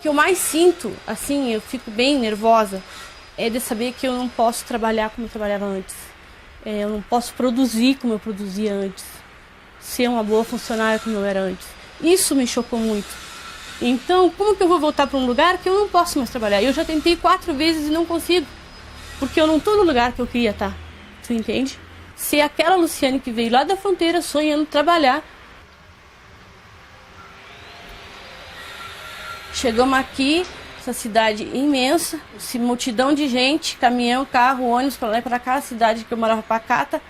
que eu mais sinto, assim, eu fico bem nervosa, é de saber que eu não posso trabalhar como eu trabalhava antes. Eu não posso produzir como eu produzia antes. Ser uma boa funcionária como eu era antes. Isso me chocou muito. Então, como que eu vou voltar para um lugar que eu não posso mais trabalhar? Eu já tentei 4 vezes e não consigo. Porque eu não estou no lugar que eu queria estar. Tu entende? Ser aquela Luciane que veio lá da fronteira sonhando trabalhar. Chegamos aqui, essa cidade imensa, multidão de gente, caminhão, carro, ônibus, para lá e para cá, a cidade que eu morava pacata.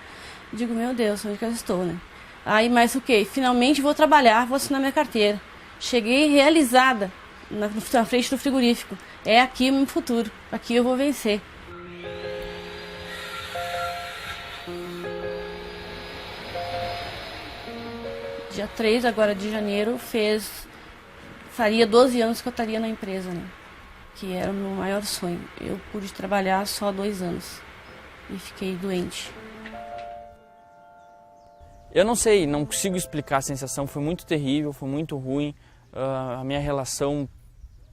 Digo, meu Deus, onde que eu estou, né? Aí, mas o quê? Finalmente vou trabalhar, vou assinar minha carteira. Cheguei realizada na frente do frigorífico. É aqui o meu futuro, aqui eu vou vencer. Dia 3 agora de janeiro faria 12 anos que eu estaria na empresa, né? Que era o meu maior sonho. Eu pude trabalhar só 2 anos e fiquei doente. Eu não sei, não consigo explicar a sensação, foi muito terrível, foi muito ruim. A minha relação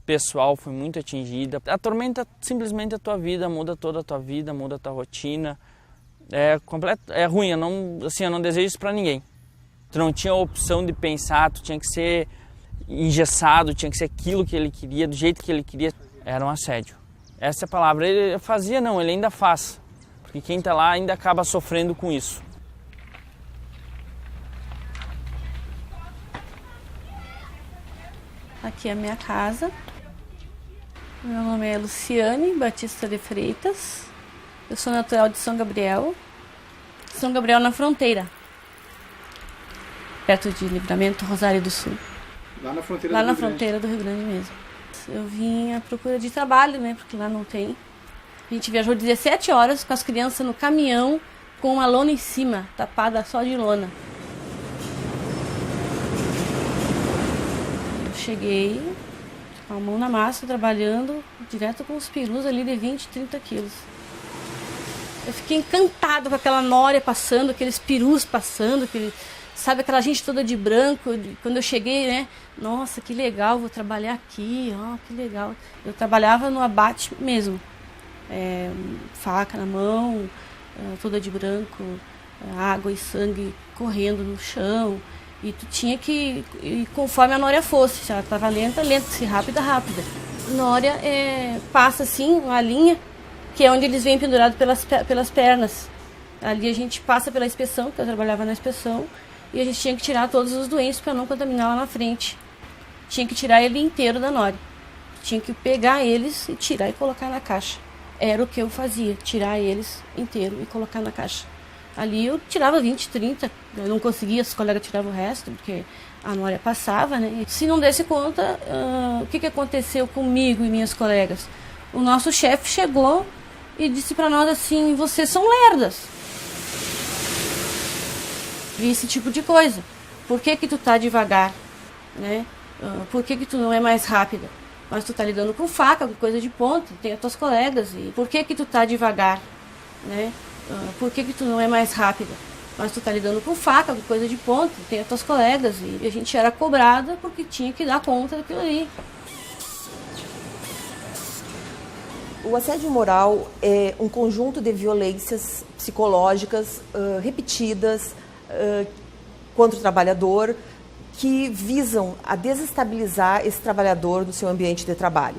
pessoal foi muito atingida. Atormenta simplesmente a tua vida, muda toda a tua vida, muda a tua rotina. É ruim, eu não desejo isso pra ninguém. Tu não tinha a opção de pensar, tu tinha que ser engessado, tinha que ser aquilo que ele queria, do jeito que ele queria. Era um assédio. Essa é a palavra. Ele fazia, não, ele ainda faz. Porque quem tá lá ainda acaba sofrendo com isso. Aqui é a minha casa. Meu nome é Luciane Batista de Freitas. Eu sou natural de São Gabriel. São Gabriel na fronteira. Perto de Livramento, Rosário do Sul. Lá na fronteira Lá na fronteira do Rio Grande mesmo. Eu vim à procura de trabalho, né? Porque lá não tem. A gente viajou 17 horas com as crianças no caminhão, com uma lona em cima, tapada só de lona. Eu cheguei com a mão na massa, trabalhando direto com os perus ali de 20, 30 quilos. Eu fiquei encantada com aquela nória passando, aqueles perus passando, sabe, aquela gente toda de branco. Quando eu cheguei, né? Nossa, que legal, vou trabalhar aqui, ó, que legal. Eu trabalhava no abate mesmo. Faca na mão, toda de branco, água e sangue correndo no chão. E tu tinha que ir conforme a nória fosse. Se ela estava lenta, lenta. Se rápida, rápida. Nória passa assim, uma linha, que é onde eles vêm pendurados pelas pernas. Ali a gente passa pela inspeção, porque eu trabalhava na inspeção, e a gente tinha que tirar todos os doentes para não contaminar lá na frente. Tinha que tirar ele inteiro da nória. Tinha que pegar eles e tirar e colocar na caixa. Era o que eu fazia, tirar eles inteiro e colocar na caixa. Ali eu tirava 20, 30, eu não conseguia, os colegas tiravam o resto, porque a nória passava, né? E se não desse conta, o que aconteceu comigo e minhas colegas? O nosso chefe chegou e disse para nós assim, vocês são lerdas. Esse tipo de coisa. Por que tu tá devagar? Né? Por que tu não é mais rápida? Mas tu tá lidando com faca, com coisa de ponta, tem as tuas colegas. E por que tu tá devagar? Né? Por que tu não é mais rápida? Mas tu tá lidando com faca, com coisa de ponta, tem as tuas colegas. E a gente era cobrada porque tinha que dar conta daquilo ali. O assédio moral é um conjunto de violências psicológicas repetidas contra o trabalhador, que visam a desestabilizar esse trabalhador no seu ambiente de trabalho.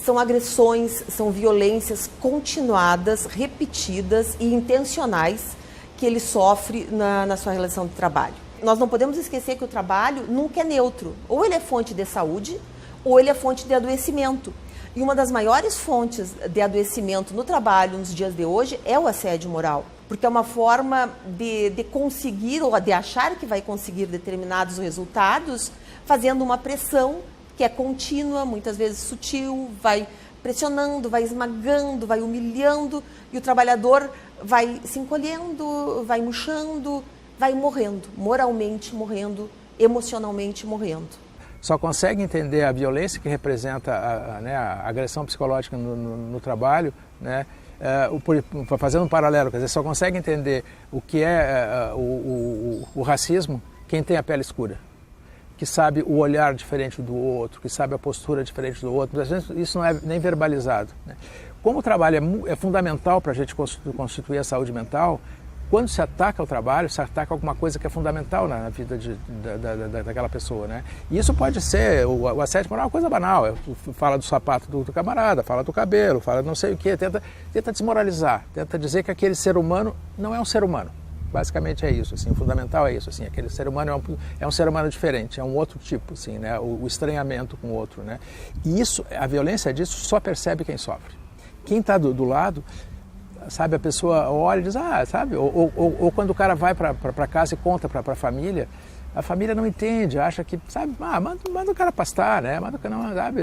São agressões, são violências continuadas, repetidas e intencionais que ele sofre na sua relação de trabalho. Nós não podemos esquecer que o trabalho nunca é neutro. Ou ele é fonte de saúde, ou ele é fonte de adoecimento. E uma das maiores fontes de adoecimento no trabalho nos dias de hoje é o assédio moral. Porque é uma forma de conseguir, ou de achar que vai conseguir determinados resultados, fazendo uma pressão que é contínua, muitas vezes sutil, vai pressionando, vai esmagando, vai humilhando, e o trabalhador vai se encolhendo, vai murchando, vai morrendo, moralmente morrendo, emocionalmente morrendo. Só consegue entender a violência que representa a agressão psicológica no trabalho, né? Fazendo um paralelo, quer dizer, só consegue entender o que é o racismo quem tem a pele escura. que sabe o olhar diferente do outro, que sabe a postura diferente do outro. Às vezes isso não é nem verbalizado, né? Como o trabalho é fundamental para a gente constituir a saúde mental, quando se ataca o trabalho, se ataca alguma coisa que é fundamental na vida daquela pessoa, né? E isso pode ser, o assédio moral é uma coisa banal, fala do sapato do camarada, fala do cabelo, fala de não sei o quê, tenta desmoralizar, tenta dizer que aquele ser humano não é um ser humano. Basicamente é isso, assim, o fundamental é isso, assim, aquele ser humano é um ser humano diferente, é um outro tipo, assim, né? O estranhamento com o outro, né? E isso, a violência disso só percebe quem sofre. Quem está do lado, sabe, a pessoa olha e diz, sabe, ou quando o cara vai para casa e conta para a família não entende, acha que, sabe, manda o cara pastar, né? Manda o cara,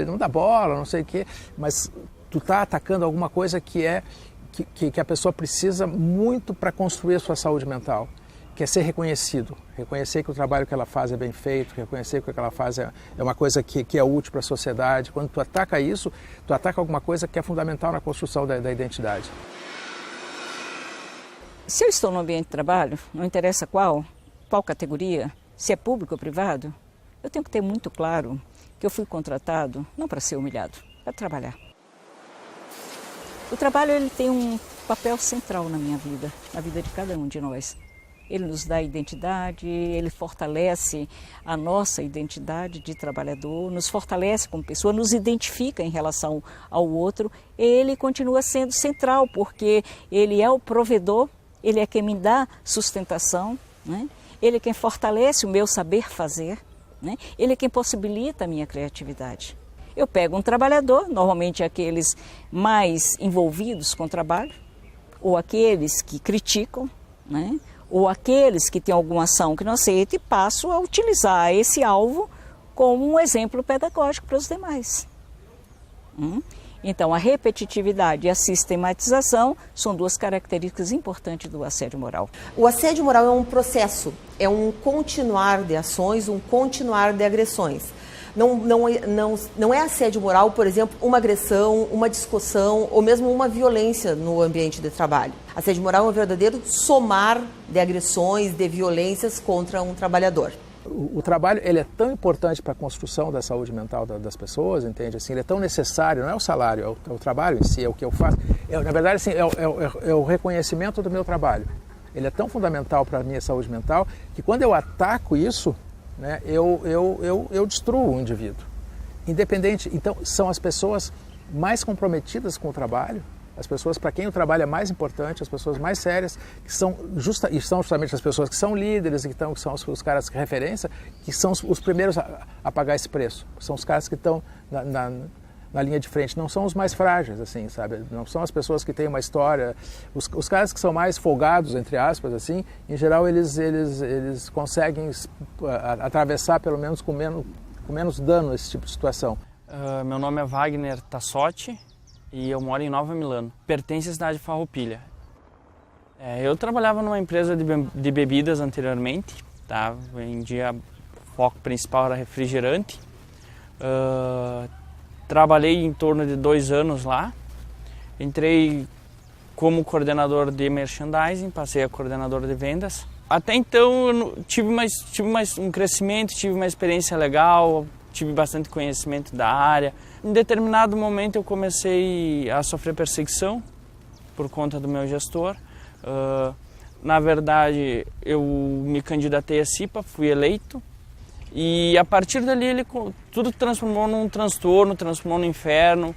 não dá bola, não sei o quê, mas tu está atacando alguma coisa que a pessoa precisa muito para construir a sua saúde mental, que é ser reconhecido, reconhecer que o trabalho que ela faz é bem feito, reconhecer que o que ela faz é uma coisa que é útil para a sociedade. Quando tu ataca isso, tu ataca alguma coisa que é fundamental na construção da identidade. Se eu estou no ambiente de trabalho, não interessa qual categoria, se é público ou privado, eu tenho que ter muito claro que eu fui contratado não para ser humilhado, para trabalhar. O trabalho ele tem um papel central na minha vida, na vida de cada um de nós. Ele nos dá identidade, ele fortalece a nossa identidade de trabalhador, nos fortalece como pessoa, nos identifica em relação ao outro. Ele continua sendo central, porque ele é o provedor, ele é quem me dá sustentação, né? Ele é quem fortalece o meu saber fazer, né? Ele é quem possibilita a minha criatividade. Eu pego um trabalhador, normalmente aqueles mais envolvidos com o trabalho, ou aqueles que criticam, né? Ou aqueles que têm alguma ação que não aceita, e passo a utilizar esse alvo como um exemplo pedagógico para os demais. Então, a repetitividade e a sistematização são duas características importantes do assédio moral. O assédio moral é um processo, é um continuar de ações, um continuar de agressões. Não é assédio moral, por exemplo, uma agressão, uma discussão ou mesmo uma violência no ambiente de trabalho. Assédio moral é um verdadeiro somar de agressões, de violências contra um trabalhador. O trabalho ele é tão importante para a construção da saúde mental das pessoas, entende? Assim, ele é tão necessário, não é o salário, é o trabalho em si, é o que eu faço. Na verdade, assim, é o reconhecimento do meu trabalho. Ele é tão fundamental para a minha saúde mental que quando eu ataco isso, né, eu destruo o indivíduo. Independente, então, são as pessoas mais comprometidas com o trabalho, as pessoas para quem o trabalho é mais importante, as pessoas mais sérias, que são justamente as pessoas que são líderes, que são os caras de referência, que são os primeiros a pagar esse preço. São os caras que estão na linha de frente, não são os mais frágeis, assim, sabe? Não são as pessoas que têm uma história. Os caras que são mais folgados, entre aspas, assim, em geral eles conseguem atravessar pelo menos com menos dano esse tipo de situação. Meu nome é Wagner Tassotti e eu moro em Nova Milano. Pertence à cidade de Farroupilha. Eu trabalhava numa empresa de bebidas anteriormente, tá? Vendia, o foco principal era refrigerante. Trabalhei em torno de 2 anos lá. Entrei como coordenador de merchandising, passei a coordenador de vendas. Até então eu tive mais um crescimento, tive uma experiência legal, tive bastante conhecimento da área. Em determinado momento eu comecei a sofrer perseguição por conta do meu gestor. Na verdade, eu me candidatei a CIPA, fui eleito. E a partir dali tudo transformou num transtorno, transformou no inferno.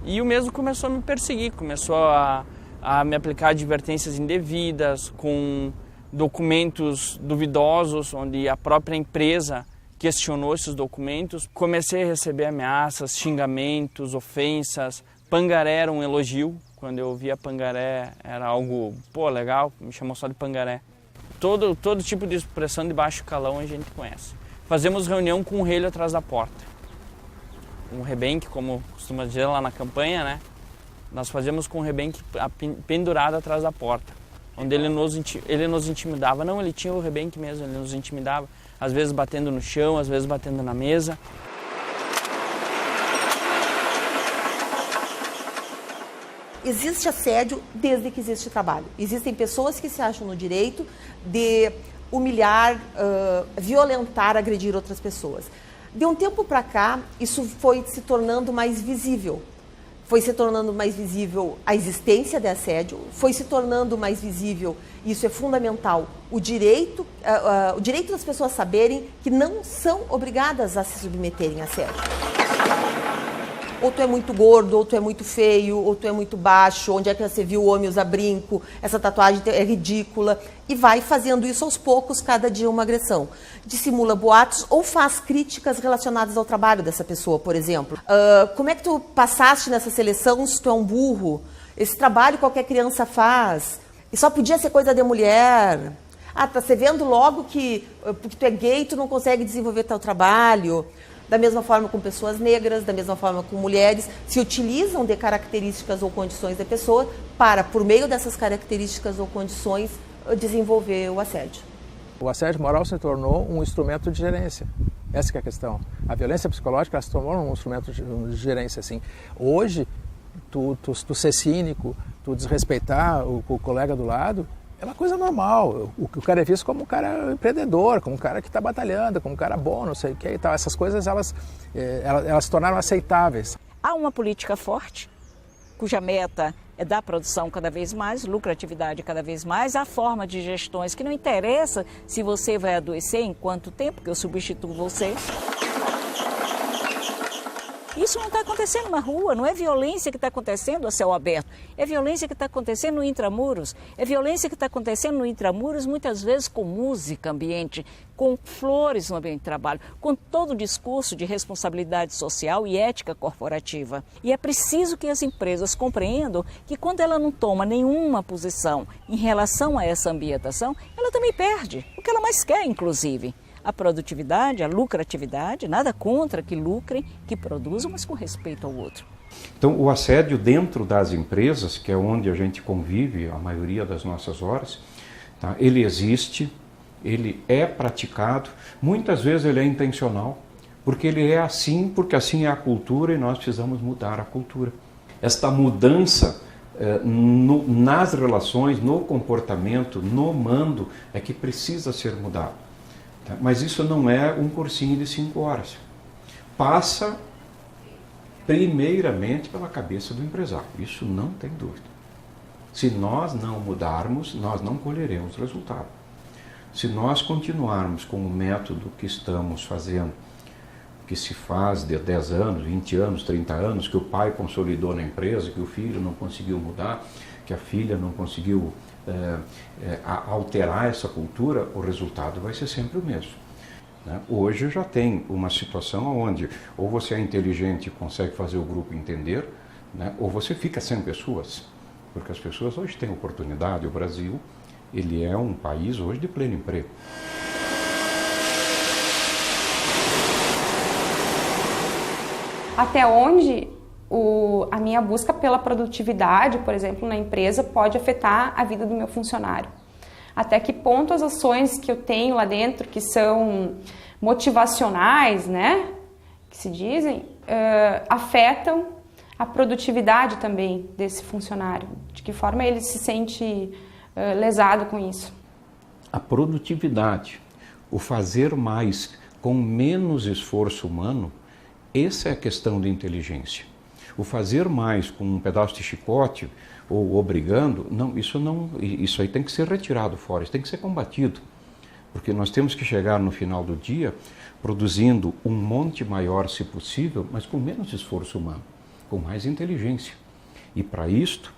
E o mesmo começou a me perseguir, começou a me aplicar advertências indevidas, com documentos duvidosos, onde a própria empresa questionou esses documentos. Comecei a receber ameaças, xingamentos, ofensas. Pangaré era um elogio. Quando eu via pangaré era algo, legal, me chamou só de pangaré. Todo tipo de expressão de baixo calão a gente conhece. Fazemos reunião com um relho atrás da porta. Um rebenque, como costuma dizer lá na campanha, né? Nós fazemos com um rebenque pendurado atrás da porta, onde ele nos intimidava. Não, ele tinha o rebenque mesmo, ele nos intimidava. Às vezes batendo no chão, às vezes batendo na mesa. Existe assédio desde que existe trabalho. Existem pessoas que se acham no direito de humilhar, violentar, agredir outras pessoas. De um tempo para cá, isso foi se tornando mais visível. Foi se tornando mais visível a existência de assédio, foi se tornando mais visível, e isso é fundamental, o direito das pessoas saberem que não são obrigadas a se submeterem a assédio. Ou tu é muito gordo, ou tu é muito feio, ou tu é muito baixo, onde é que você viu o homem usar brinco, essa tatuagem é ridícula, e vai fazendo isso aos poucos, cada dia uma agressão. Dissimula boatos ou faz críticas relacionadas ao trabalho dessa pessoa, por exemplo. Como é que tu passaste nessa seleção se tu é um burro? Esse trabalho qualquer criança faz, e só podia ser coisa de mulher. Ah, tá você vendo logo que porque tu é gay, tu não consegue desenvolver teu trabalho. Da mesma forma com pessoas negras, da mesma forma com mulheres, se utilizam de características ou condições da pessoa para, por meio dessas características ou condições, desenvolver o assédio. O assédio moral se tornou um instrumento de gerência. Essa que é a questão. A violência psicológica se tornou um instrumento de gerência. Assim. Hoje, tu ser cínico, tu desrespeitar o colega do lado, é uma coisa normal. O cara é visto como um cara empreendedor, como um cara que está batalhando, como um cara bom, não sei o que e tal. Essas coisas, elas se tornaram aceitáveis. Há uma política forte, cuja meta é dar produção cada vez mais, lucratividade cada vez mais, há forma de gestões que não interessa se você vai adoecer em quanto tempo, que eu substituo você. Isso não está acontecendo na rua, não é violência que está acontecendo a céu aberto, é violência que está acontecendo no intramuros, é violência que está acontecendo no intramuros muitas vezes com música ambiente, com flores no ambiente de trabalho, com todo o discurso de responsabilidade social e ética corporativa. E é preciso que as empresas compreendam que quando ela não toma nenhuma posição em relação a essa ambientação, ela também perde, o que ela mais quer, inclusive. A produtividade, a lucratividade, nada contra que lucrem, que produzam, mas com respeito ao outro. Então, o assédio dentro das empresas, que é onde a gente convive a maioria das nossas horas, tá? Ele existe, ele é praticado, muitas vezes ele é intencional, porque ele é assim, porque assim é a cultura e nós precisamos mudar a cultura. Esta mudança nas relações, no comportamento, no mando, é que precisa ser mudado. Mas isso não é um cursinho de 5 horas. Passa primeiramente pela cabeça do empresário. Isso não tem dúvida. Se nós não mudarmos, nós não colheremos resultado. Se nós continuarmos com o método que estamos fazendo, que se faz de 10 anos, 20 anos, 30 anos, que o pai consolidou na empresa, que o filho não conseguiu mudar, que a filha não conseguiu alterar essa cultura, o resultado vai ser sempre o mesmo. Né? Hoje já tem uma situação onde ou você é inteligente e consegue fazer o grupo entender, né? Ou você fica sem pessoas, porque as pessoas hoje têm oportunidade. O Brasil, ele é um país hoje de pleno emprego. Até onde a minha busca pela produtividade, por exemplo, na empresa, pode afetar a vida do meu funcionário. Até que ponto as ações que eu tenho lá dentro, que são motivacionais, né, que se dizem, afetam a produtividade também desse funcionário. De que forma ele se sente lesado com isso. A produtividade, o fazer mais com menos esforço humano, essa é a questão de inteligência. O fazer mais com um pedaço de chicote ou obrigando, isso aí tem que ser retirado fora, isso tem que ser combatido. Porque nós temos que chegar no final do dia produzindo um monte maior, se possível, mas com menos esforço humano, com mais inteligência. E para isto,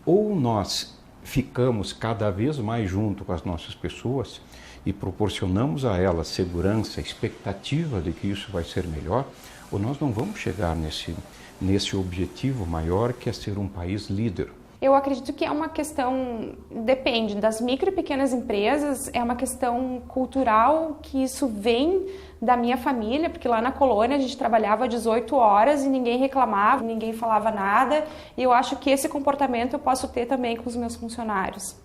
ou nós ficamos cada vez mais junto com as nossas pessoas e proporcionamos a elas segurança, expectativa de que isso vai ser melhor, ou nós não vamos chegar nesse objetivo maior, que é ser um país líder. Eu acredito que é uma questão, depende das micro e pequenas empresas, é uma questão cultural, que isso vem da minha família, porque lá na colônia a gente trabalhava 18 horas e ninguém reclamava, ninguém falava nada, e eu acho que esse comportamento eu posso ter também com os meus funcionários.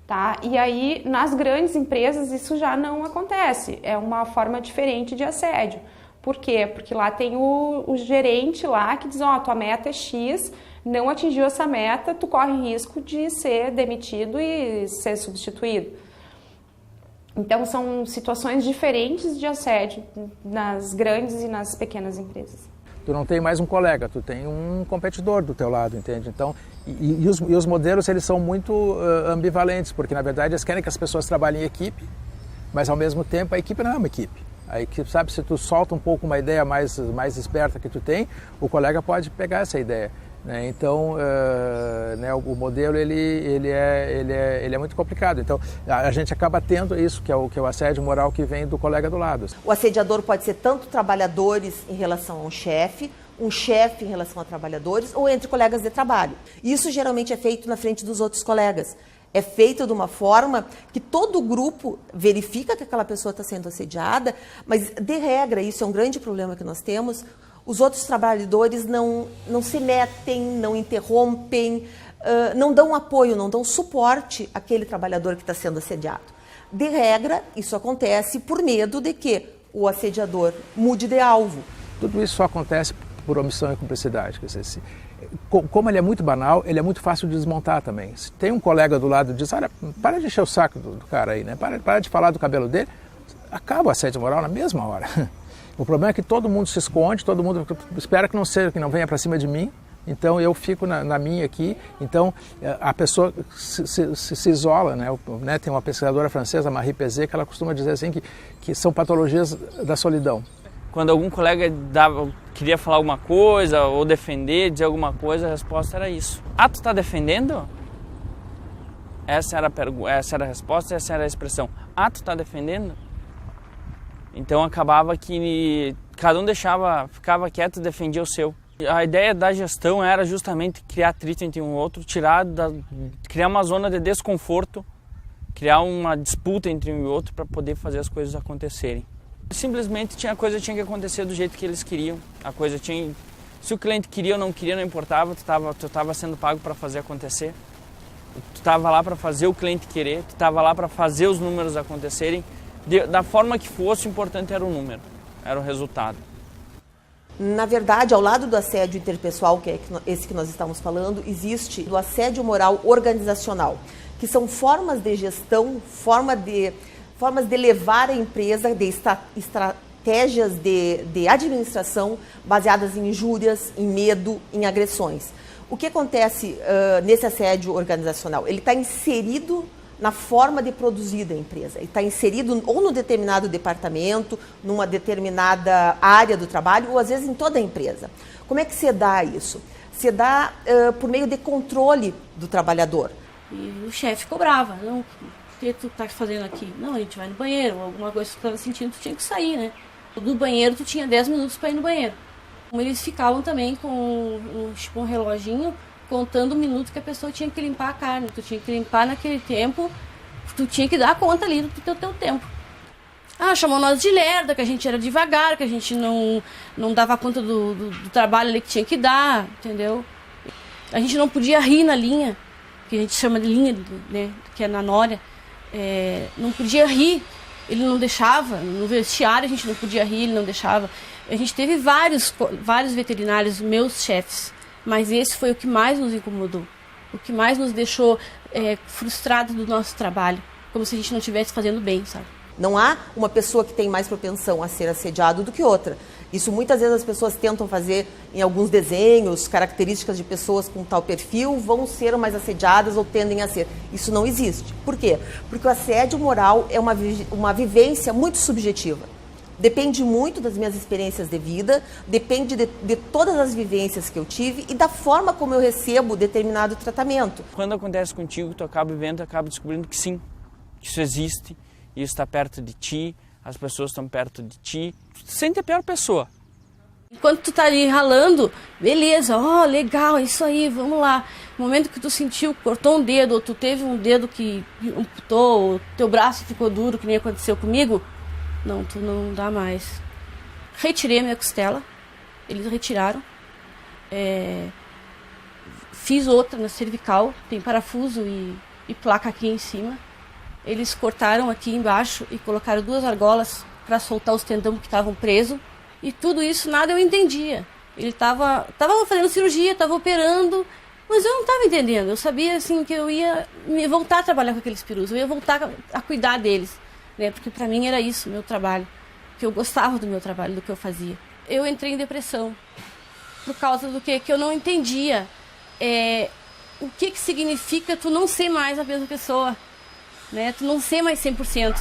Tá? E aí, nas grandes empresas, isso já não acontece, é uma forma diferente de assédio. Por quê? Porque lá tem o gerente lá que diz, tua meta é X, não atingiu essa meta, tu corre risco de ser demitido e ser substituído. Então, são situações diferentes de assédio nas grandes e nas pequenas empresas. Tu não tem mais um colega, tu tem um competidor do teu lado, entende? Então, os modelos, eles são muito ambivalentes, porque, na verdade, eles querem que as pessoas trabalhem em equipe, mas, ao mesmo tempo, a equipe não é uma equipe. A equipe, sabe, se tu solta um pouco uma ideia mais esperta que tu tem, o colega pode pegar essa ideia. Né? Então, né, o modelo ele é muito complicado. Então, a gente acaba tendo isso, que é o assédio moral que vem do colega do lado. O assediador pode ser tanto trabalhadores em relação a um chefe em relação a trabalhadores ou entre colegas de trabalho. Isso geralmente é feito na frente dos outros colegas. É feito de uma forma que todo o grupo verifica que aquela pessoa está sendo assediada, mas, de regra, isso é um grande problema que nós temos, os outros trabalhadores não se metem, não interrompem, não dão apoio, não dão suporte àquele trabalhador que está sendo assediado. De regra, isso acontece por medo de que o assediador mude de alvo. Tudo isso só acontece por omissão e cumplicidade. Quer dizer, como ele é muito banal, ele é muito fácil de desmontar também. Se tem um colega do lado e diz, olha, para de encher o saco do cara aí, né? Para de falar do cabelo dele, acaba o assédio moral na mesma hora. O problema é que todo mundo se esconde, todo mundo espera que não venha para cima de mim, então eu fico na minha aqui, então a pessoa se isola, né? Tem uma pesquisadora francesa, Marie Pézet, que ela costuma dizer assim que são patologias da solidão. Quando algum colega queria falar alguma coisa ou defender, dizer alguma coisa, a resposta era isso. Ah, tu está defendendo? Essa era a resposta, essa era a expressão. Ah, tu está defendendo? Então acabava que cada um ficava quieto e defendia o seu. A ideia da gestão era justamente criar atrito entre um outro, criar uma zona de desconforto, criar uma disputa entre um e outro para poder fazer as coisas acontecerem. Simplesmente a coisa tinha que acontecer do jeito que eles queriam. Se o cliente queria ou não queria, não importava, tu estava sendo pago para fazer acontecer. Tu estava lá para fazer o cliente querer, tu estava lá para fazer os números acontecerem. Da forma que fosse, o importante era o número, era o resultado. Na verdade, ao lado do assédio interpessoal, que é esse que nós estamos falando, existe o assédio moral organizacional, que são formas de gestão, formas de levar a empresa, de estratégias de administração baseadas em injúrias, em medo, em agressões. O que acontece nesse assédio organizacional? Ele está inserido na forma de produzir da empresa. Ele está inserido ou no determinado departamento, numa determinada área do trabalho, ou às vezes em toda a empresa. Como é que se dá isso? Se dá por meio de controle do trabalhador. E o chefe cobrava, não, o que tu tá fazendo aqui? Não, a gente vai no banheiro, alguma coisa que tu estava sentindo, tu tinha que sair, né? Do banheiro tu tinha 10 minutos para ir no banheiro. Eles ficavam também com um reloginho, contando o minuto que a pessoa tinha que limpar a carne. Tu tinha que limpar naquele tempo, tu tinha que dar conta ali do teu tempo. Chamou nós de lerda, que a gente era devagar, que a gente não dava conta do trabalho ali que tinha que dar, entendeu? A gente não podia rir na linha, que a gente chama de linha, né, que é na Nória. Não podia rir, ele não deixava. No vestiário a gente não podia rir, ele não deixava. A gente teve vários veterinários, meus chefes, mas esse foi o que mais nos incomodou, o que mais nos deixou frustrados do nosso trabalho, como se a gente não estivesse fazendo bem, sabe? Não há uma pessoa que tem mais propensão a ser assediado do que outra. Isso muitas vezes as pessoas tentam fazer em alguns desenhos, características de pessoas com tal perfil vão ser mais assediadas ou tendem a ser. Isso não existe. Por quê? Porque o assédio moral é uma vivência muito subjetiva. Depende muito das minhas experiências de vida, depende de todas as vivências que eu tive e da forma como eu recebo determinado tratamento. Quando acontece contigo, tu acaba vivendo, acaba descobrindo que sim, que isso existe, isso está perto de ti, as pessoas estão perto de ti, tu te sente a pior pessoa. Enquanto tu tá ali ralando, beleza, legal, é isso aí, vamos lá. No momento que tu sentiu, cortou um dedo, ou tu teve um dedo que amputou, ou teu braço ficou duro, que nem aconteceu comigo, não, tu não dá mais. Retirei a minha costela, eles retiraram. Fiz outra na cervical, tem parafuso e placa aqui em cima. Eles cortaram aqui embaixo e colocaram 2 argolas para soltar os tendões que estavam presos. E tudo isso, nada eu entendia. Ele tava fazendo cirurgia, estava operando, mas eu não estava entendendo. Eu sabia assim, que eu ia voltar a trabalhar com aqueles perus, eu ia voltar a cuidar deles. né? Porque para mim era isso, meu trabalho, que eu gostava do meu trabalho, do que eu fazia. Eu entrei em depressão por causa do que eu não entendia. O que significa tu não ser mais a mesma pessoa, né? Tu não ser mais 100%.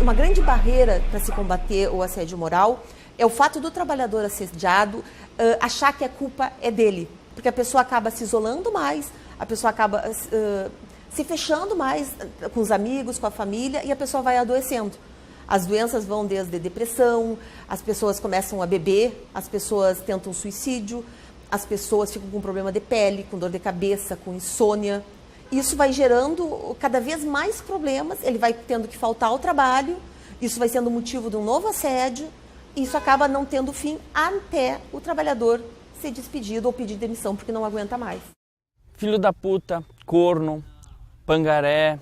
Uma grande barreira para se combater o assédio moral é o fato do trabalhador assediado achar que a culpa é dele. Porque a pessoa acaba se isolando mais, a pessoa acaba se fechando mais com os amigos, com a família, e a pessoa vai adoecendo. As doenças vão desde depressão, as pessoas começam a beber, as pessoas tentam suicídio, as pessoas ficam com problema de pele, com dor de cabeça, com insônia. Isso vai gerando cada vez mais problemas, ele vai tendo que faltar ao trabalho, isso vai sendo motivo de um novo assédio, e isso acaba não tendo fim até o trabalhador ser despedido ou pedir demissão porque não aguenta mais. Filho da puta, corno, pangaré,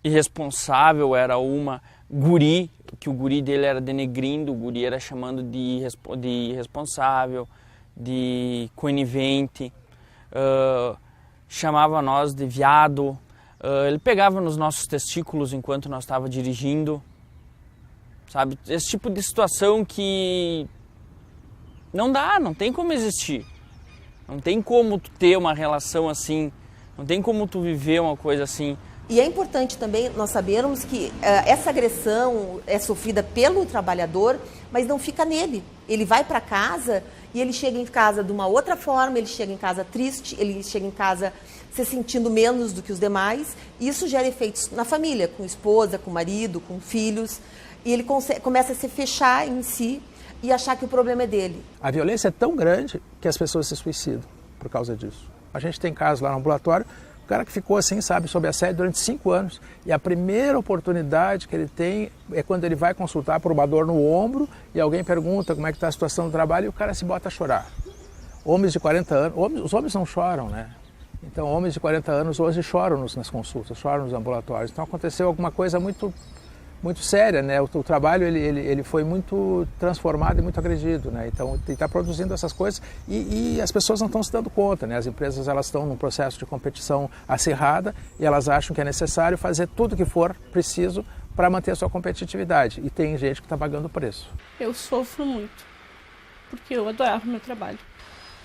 irresponsável era uma, guri, que o guri dele era denegrindo, o guri era chamando de irresponsável, de conivente, chamava nós de viado, ele pegava nos nossos testículos enquanto nós estava dirigindo, sabe? Esse tipo de situação que não dá, não tem como existir, não tem como tu ter uma relação assim, não tem como tu viver uma coisa assim. E é importante também nós sabermos que essa agressão é sofrida pelo trabalhador, mas não fica nele. Ele vai para casa e ele chega em casa de uma outra forma, ele chega em casa triste, ele chega em casa se sentindo menos do que os demais. E isso gera efeitos na família, com esposa, com marido, com filhos. E ele começa a se fechar em si e achar que o problema é dele. A violência é tão grande que as pessoas se suicidam por causa disso. A gente tem casos lá no ambulatório, o cara que ficou assim, sabe, sob assédio durante 5 anos. E a primeira oportunidade que ele tem é quando ele vai consultar por uma dor no ombro e alguém pergunta como é que está a situação do trabalho e o cara se bota a chorar. Homens de 40 anos, os homens não choram, né? Então, homens de 40 anos hoje choram nas consultas, choram nos ambulatórios. Então, aconteceu alguma coisa muito séria, né? O trabalho ele foi muito transformado e muito agredido, né? Então ele está produzindo essas coisas e as pessoas não estão se dando conta, né? As empresas elas estão num processo de competição acirrada e elas acham que é necessário fazer tudo que for preciso para manter a sua competitividade. E tem gente que está pagando o preço. Eu sofro muito, porque eu adorava o meu trabalho.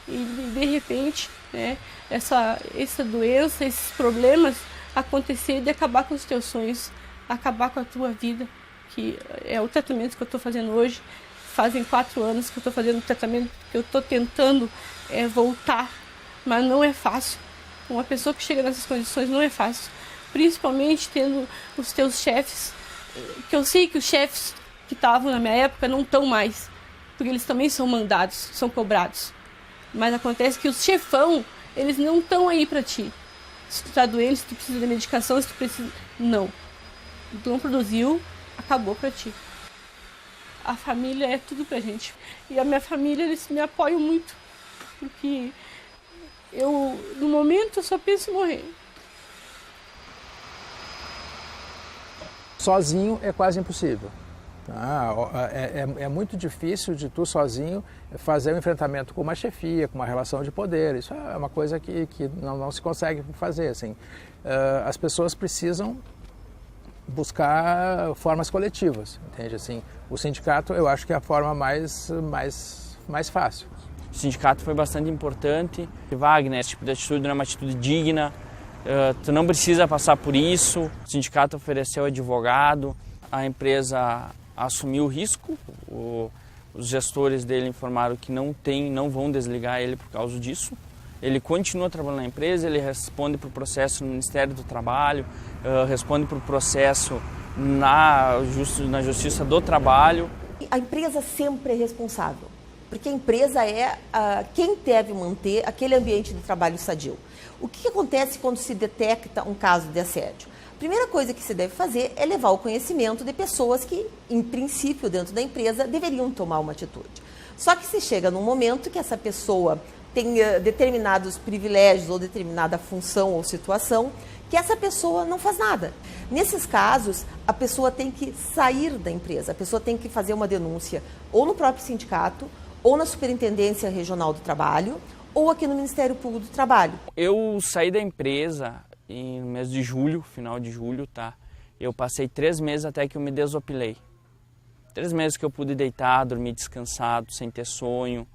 E de repente, né, essa doença, esses problemas acontecer e acabar com os teus sonhos, acabar com a tua vida, que é o tratamento que eu estou fazendo hoje. Fazem 4 anos que eu estou fazendo o tratamento, que eu estou tentando voltar, mas não é fácil. Uma pessoa que chega nessas condições não é fácil, principalmente tendo os teus chefes, que eu sei que os chefes que estavam na minha época não estão mais, porque eles também são mandados, são cobrados. Mas acontece que os chefão, eles não estão aí para ti. Se tu está doente, se tu precisa de medicação, se tu precisa... Não. Tu não produziu, acabou pra ti. A família é tudo pra gente. E a minha família, eles me apoiam muito. Porque eu, no momento, eu só penso em morrer. Sozinho é quase impossível. É muito difícil de tu sozinho fazer um enfrentamento com uma chefia, com uma relação de poder. Isso é uma coisa que não se consegue fazer. Assim. As pessoas precisam buscar formas coletivas, entende? Assim, o sindicato eu acho que é a forma mais fácil. O sindicato foi bastante importante. Wagner, esse tipo de atitude não é uma atitude digna, tu não precisa passar por isso. O sindicato ofereceu advogado, a empresa assumiu o risco, os gestores dele informaram que não vão desligar ele por causa disso. Ele continua trabalhando na empresa, ele responde por processo no Ministério do Trabalho, responde por processo na Justiça do Trabalho. A empresa sempre é responsável, porque a empresa é quem deve manter aquele ambiente de trabalho sadio. O que acontece quando se detecta um caso de assédio? A primeira coisa que se deve fazer é levar ao conhecimento de pessoas que, em princípio, dentro da empresa, deveriam tomar uma atitude. Só que se chega num momento que essa pessoa tem determinados privilégios ou determinada função ou situação, que essa pessoa não faz nada. Nesses casos, a pessoa tem que sair da empresa, a pessoa tem que fazer uma denúncia ou no próprio sindicato, ou na Superintendência Regional do Trabalho, ou aqui no Ministério Público do Trabalho? Eu saí da empresa no mês de julho, final de julho, tá? Eu passei 3 meses até que eu me desopilei. 3 meses que eu pude deitar, dormir descansado, sem ter sonho,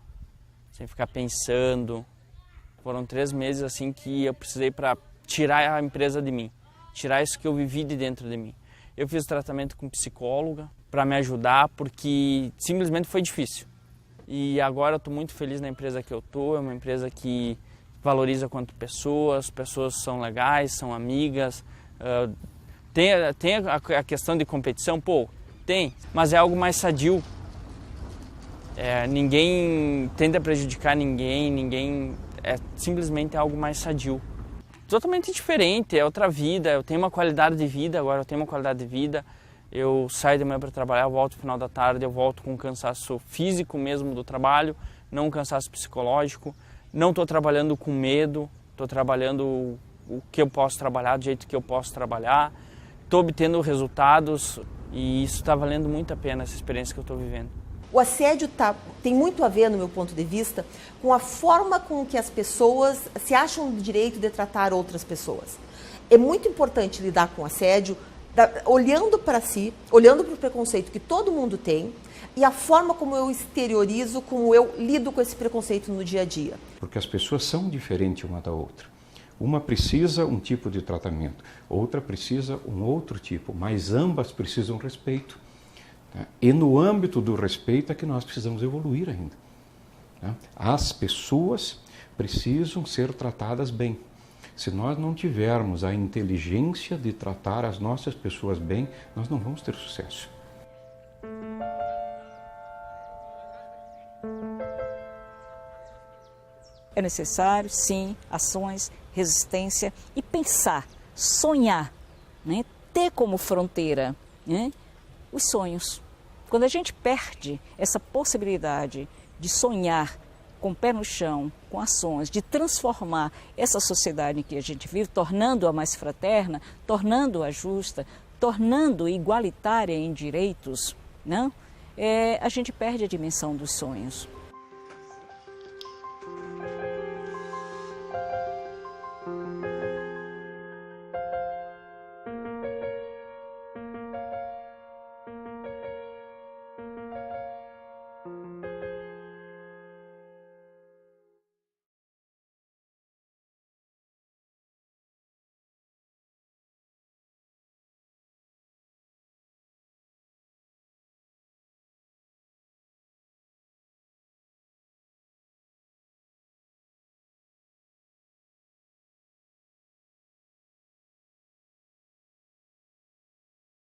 sem ficar pensando. Foram 3 meses assim que eu precisei para tirar a empresa de mim, tirar isso que eu vivi de dentro de mim. Eu fiz tratamento com psicóloga para me ajudar, porque simplesmente foi difícil. E agora eu estou muito feliz na empresa que eu estou, é uma empresa que valoriza quanto pessoas, as pessoas são legais, são amigas. Tem a questão de competição, tem, mas é algo mais sadio. Ninguém tenta prejudicar ninguém, é simplesmente algo mais sadio. Totalmente diferente, é outra vida, eu tenho uma qualidade de vida agora, eu saio de manhã para trabalhar, eu volto no final da tarde, eu volto com um cansaço físico mesmo do trabalho, não um cansaço psicológico, não estou trabalhando com medo, estou trabalhando o que eu posso trabalhar, do jeito que eu posso trabalhar, estou obtendo resultados e isso está valendo muito a pena, essa experiência que eu estou vivendo. O assédio tem muito a ver, no meu ponto de vista, com a forma com que as pessoas se acham no direito de tratar outras pessoas. É muito importante lidar com o assédio, olhando para si, olhando para o preconceito que todo mundo tem e a forma como eu exteriorizo, como eu lido com esse preconceito no dia a dia. Porque as pessoas são diferentes uma da outra. Uma precisa um tipo de tratamento, outra precisa um outro tipo, mas ambas precisam respeito. E no âmbito do respeito é que nós precisamos evoluir ainda. As pessoas precisam ser tratadas bem. Se nós não tivermos a inteligência de tratar as nossas pessoas bem, nós não vamos ter sucesso. É necessário, sim, ações, resistência e pensar, sonhar, né? Ter como fronteira, né, os sonhos. Quando a gente perde essa possibilidade de sonhar com o pé no chão, com ações, de transformar essa sociedade em que a gente vive, tornando-a mais fraterna, tornando-a justa, tornando igualitária em direitos, não? A gente perde a dimensão dos sonhos.